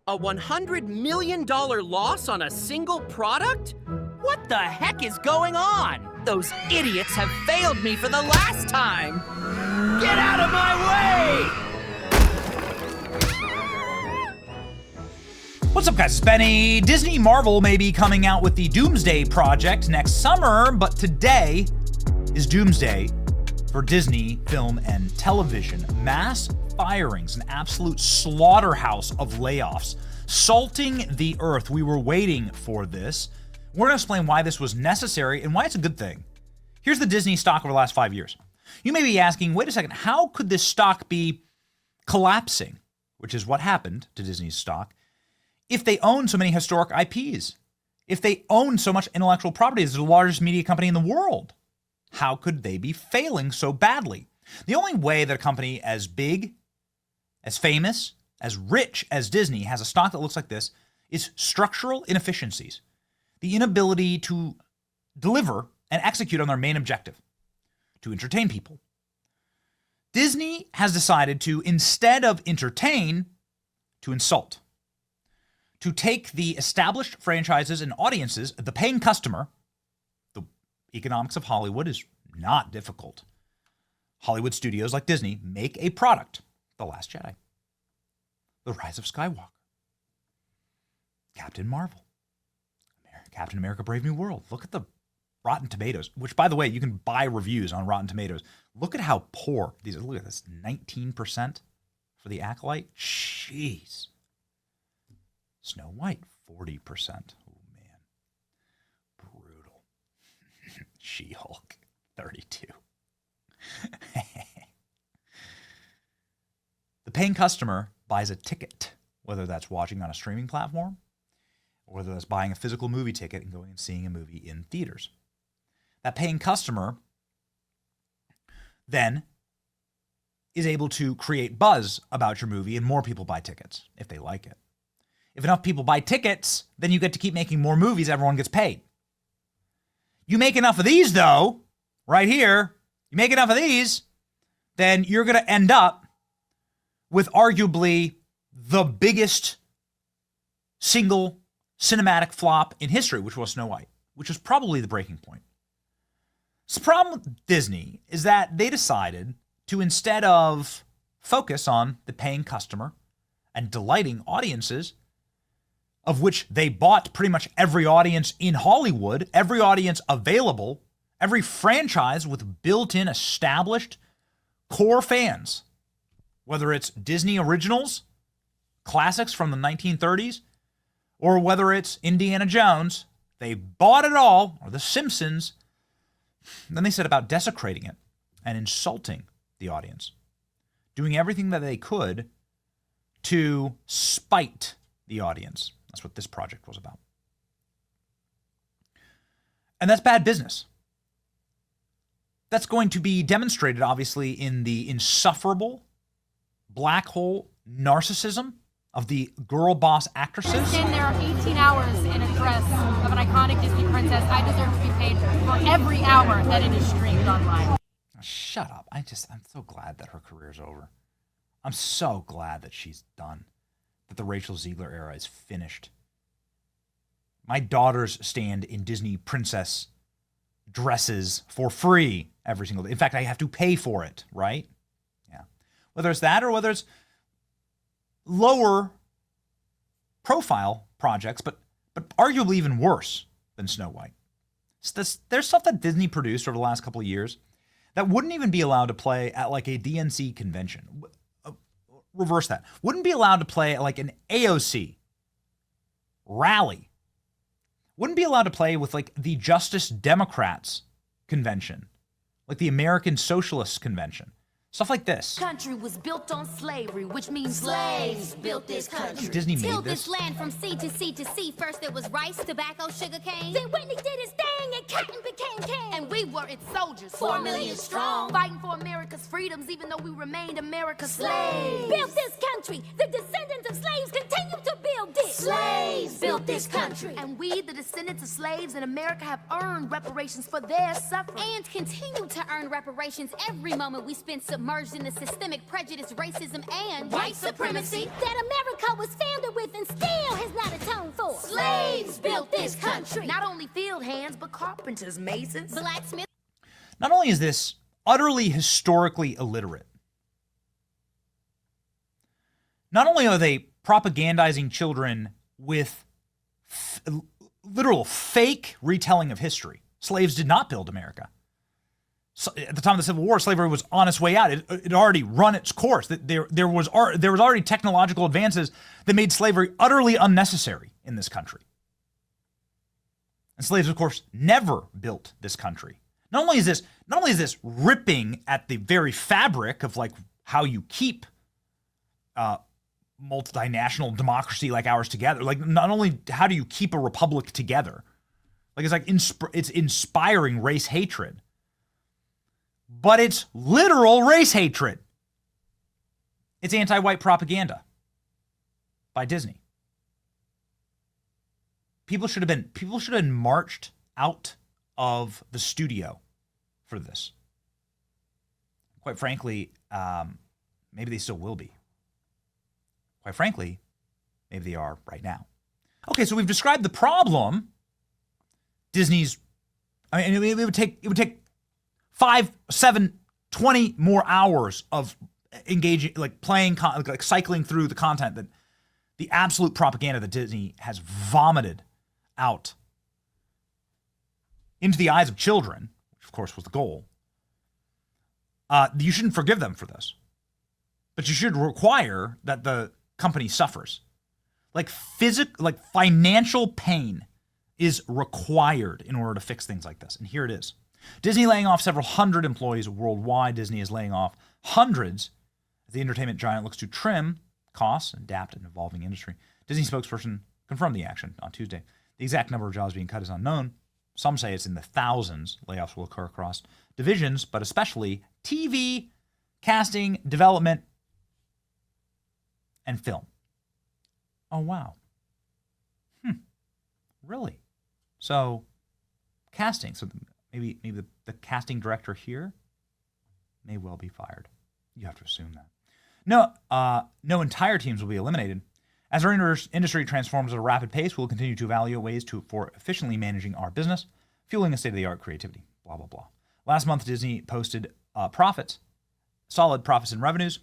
A $100 million loss on a single product? What the heck is going on? Those idiots have failed me for the last time! Get out of my way! What's up, guys? It's Benny. Disney Marvel may be coming out with the Doomsday Project next summer, but today is Doomsday for Disney Film and Television. Mass firings, an absolute slaughterhouse of layoffs, salting the earth. We were waiting for this. We're going to explain why this was necessary and why it's a good thing. Here's the Disney stock over the last 5 years. You may be asking, wait a second, how could this stock be collapsing, which is what happened to Disney's stock, if they own so many historic IPs, if they own so much intellectual property as the largest media company in the world? How could they be failing so badly? The only way that a company as big, as famous, as rich as Disney has a stock that looks like this is structural inefficiencies. The inability to deliver and execute on their main objective, to entertain people. Disney has decided to, instead of entertain, to insult. To take the established franchises and audiences, the paying customer. The economics of Hollywood is not difficult. Hollywood studios like Disney make a product. The Last Jedi. The Rise of Skywalker. Captain Marvel. Captain America Brave New World. Look at the Rotten Tomatoes, which, by the way, you can buy reviews on Rotten Tomatoes. Look at how poor these are. Look at this, 19% for The Acolyte. Jeez. Snow White, 40%. Oh, man. Brutal. She-Hulk, 32. The paying customer buys a ticket, whether that's watching on a streaming platform or whether that's buying a physical movie ticket and going and seeing a movie in theaters. That paying customer then is able to create buzz about your movie and more people buy tickets if they like it. If enough people buy tickets, then you get to keep making more movies, everyone gets paid. You make enough of these, though, right here, you make enough of these, then you're going to end up with arguably the biggest single cinematic flop in history, which was Snow White, which was probably the breaking point. So the problem with Disney is that they decided to, instead of focus on the paying customer and delighting audiences, of which they bought pretty much every audience in Hollywood, every audience available, every franchise with built-in established core fans, whether it's Disney originals, classics from the 1930s, or whether it's Indiana Jones, they bought it all, or The Simpsons. Then they set about desecrating it and insulting the audience, doing everything that they could to spite the audience. That's what this project was about. And that's bad business. That's going to be demonstrated, obviously, in the insufferable black hole narcissism of the Girlboss actresses. I stand there 18 hours in a dress of an iconic Disney princess. I deserve to be paid for every hour that it is streamed online. Shut up. I'm so glad that her career's over. I'm so glad that she's done. That the Rachel Ziegler era is finished. My daughters stand in Disney princess dresses for free every single day. In fact, I have to pay for it, right? Yeah. Whether it's that or whether it's lower profile projects, but arguably even worse than Snow White. There's stuff that Disney produced over the last couple of years that wouldn't even be allowed to play at like a DNC convention. Reverse that. Wouldn't be allowed to play at like an AOC rally. Wouldn't be allowed to play with like the Justice Democrats convention, like the American Socialist convention. Stuff like this. Country was built on slavery, which means slaves built this country. Disney made Tilled this. this land from sea to sea to sea. First it was rice, tobacco, sugar cane. Then Whitney did his thing and cotton became king. And we were its soldiers, 4 million strong, fighting for America's freedoms, even though we remained America's slaves. Built this country. The descendants of slaves continue to build it. Slaves built this country. And we, the descendants of slaves in America, have earned reparations for their suffering. And continue to earn reparations every moment we spend submerged in the systemic prejudice, racism, and white supremacy that America was founded with and still this country. Not only field hands, but carpenters, masons, blacksmiths. Not only is this utterly historically illiterate, not only are they propagandizing children with literal fake retelling of history. Slaves did not build America. So at the time of the Civil War, slavery was on its way out. It had already run its course. There was already technological advances that made slavery utterly unnecessary in this country. And slaves, of course, never built this country. Not only is this ripping at the very fabric of like how you keep multinational democracy like ours together. Like, not only how do you keep a republic together, like it's inspiring race hatred, but it's literal race hatred. It's anti-white propaganda by Disney. People should have been marched out of the studio for this. Quite frankly, maybe they still will be. Quite frankly, maybe they are right now. Okay, so we've described the problem. Disney's, I mean, it would take 5, 7, 20 more hours of engaging, like playing, like cycling through the content, that the absolute propaganda that Disney has vomited out into the eyes of children, which of course was the goal. You shouldn't forgive them for this, but you should require that the company suffers. Like financial pain is required in order to fix things like this. And here it is. Disney laying off several hundred employees worldwide. Disney is laying off hundreds as the entertainment giant looks to trim costs and adapt an evolving industry. Disney spokesperson confirmed the action on Tuesday. The exact number of jobs being cut is unknown. Some say it's in the thousands. Layoffs will occur across divisions, but especially TV, casting, development, and film. Oh, wow. Really? So, casting. So maybe the casting director here may well be fired. You have to assume that. No entire teams will be eliminated. As our industry transforms at a rapid pace, we'll continue to evaluate ways for efficiently managing our business, fueling a state-of-the-art creativity, blah, blah, blah. Last month, Disney posted solid profits and revenues.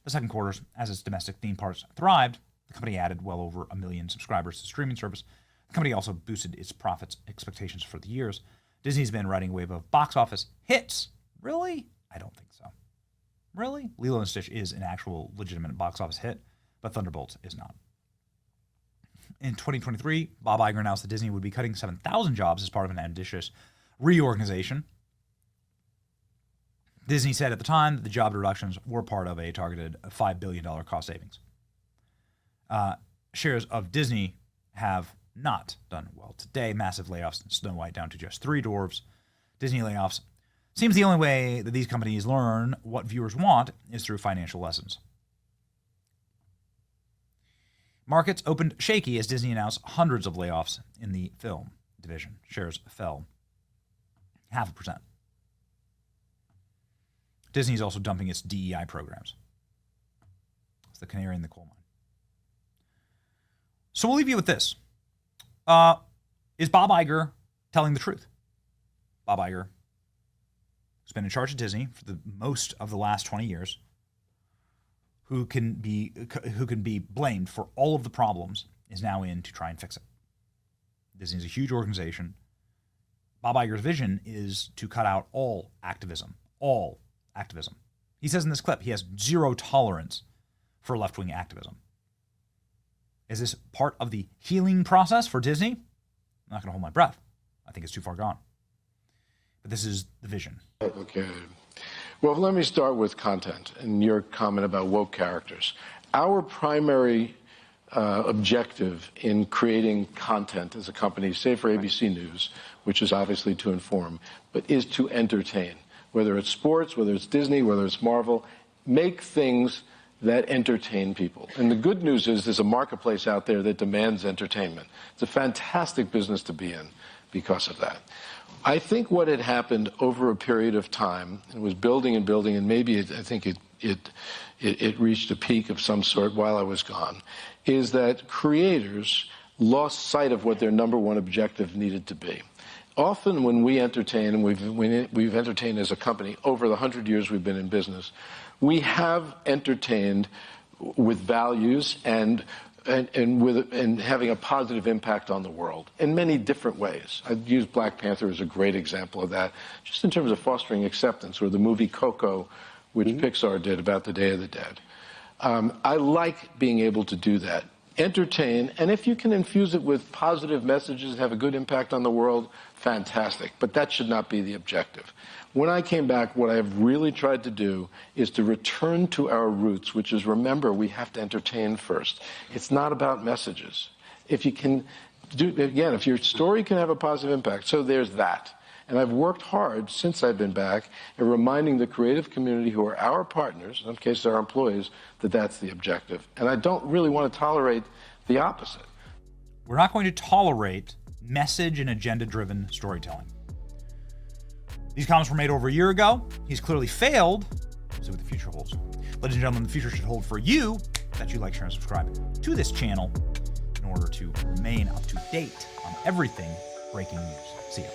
The second quarter, as its domestic theme parks thrived, the company added well over 1 million subscribers to the streaming service. The company also boosted its profits expectations for the years. Disney's been riding a wave of box office hits. Really? I don't think so. Really? Lilo and Stitch is an actual legitimate box office hit, but Thunderbolts is not. In 2023, Bob Iger announced that Disney would be cutting 7,000 jobs as part of an ambitious reorganization. Disney said at the time that the job reductions were part of a targeted $5 billion cost savings. Shares of Disney have not done well today. Massive layoffs in Snow White down to just 3 dwarves. Disney layoffs seems the only way that these companies learn what viewers want is through financial lessons. Markets opened shaky as Disney announced hundreds of layoffs in the film division. Shares fell 0.5%. Disney is also dumping its DEI programs. It's the canary in the coal mine. So we'll leave you with this. Is Bob Iger telling the truth? Bob Iger has been in charge of Disney for the most of the last 20 years, who can be blamed for all of the problems, is now in to try and fix it. Disney is a huge organization. Bob Iger's vision is to cut out all activism. He says in this clip he has zero tolerance for left-wing activism. Is this part of the healing process for Disney? I'm not going to hold my breath. I think it's too far gone. But this is the vision. Okay. Well, let me start with content and your comment about woke characters. Our primary objective in creating content as a company, say for ABC News, which is obviously to inform, but is to entertain. Whether it's sports, whether it's Disney, whether it's Marvel, make things that entertain people. And the good news is there's a marketplace out there that demands entertainment. It's a fantastic business to be in because of that. I think what had happened over a period of time, it was building and building, and maybe I think it reached a peak of some sort while I was gone, is that creators lost sight of what their number one objective needed to be. Often when we entertain, and we've entertained as a company over the 100 years we've been in business, we have entertained with values and having a positive impact on the world in many different ways. I'd use Black Panther as a great example of that, just in terms of fostering acceptance, or the movie Coco, which Pixar did about the Day of the Dead. I like being able to do that. Entertain, and if you can infuse it with positive messages, have a good impact on the world, fantastic. But that should not be the objective. When I came back, what I have really tried to do is to return to our roots, which is, remember, we have to entertain first. It's not about messages. If you can do, again, if your story can have a positive impact, so there's that. And I've worked hard since I've been back at reminding the creative community, who are our partners, in some cases our employees, that that's the objective. And I don't really want to tolerate the opposite. We're not going to tolerate message and agenda-driven storytelling. These comments were made over a year ago. He's clearly failed. We'll see what the future holds. Ladies and gentlemen, the future should hold for you that you like, share, and subscribe to this channel in order to remain up to date on everything breaking news. See ya.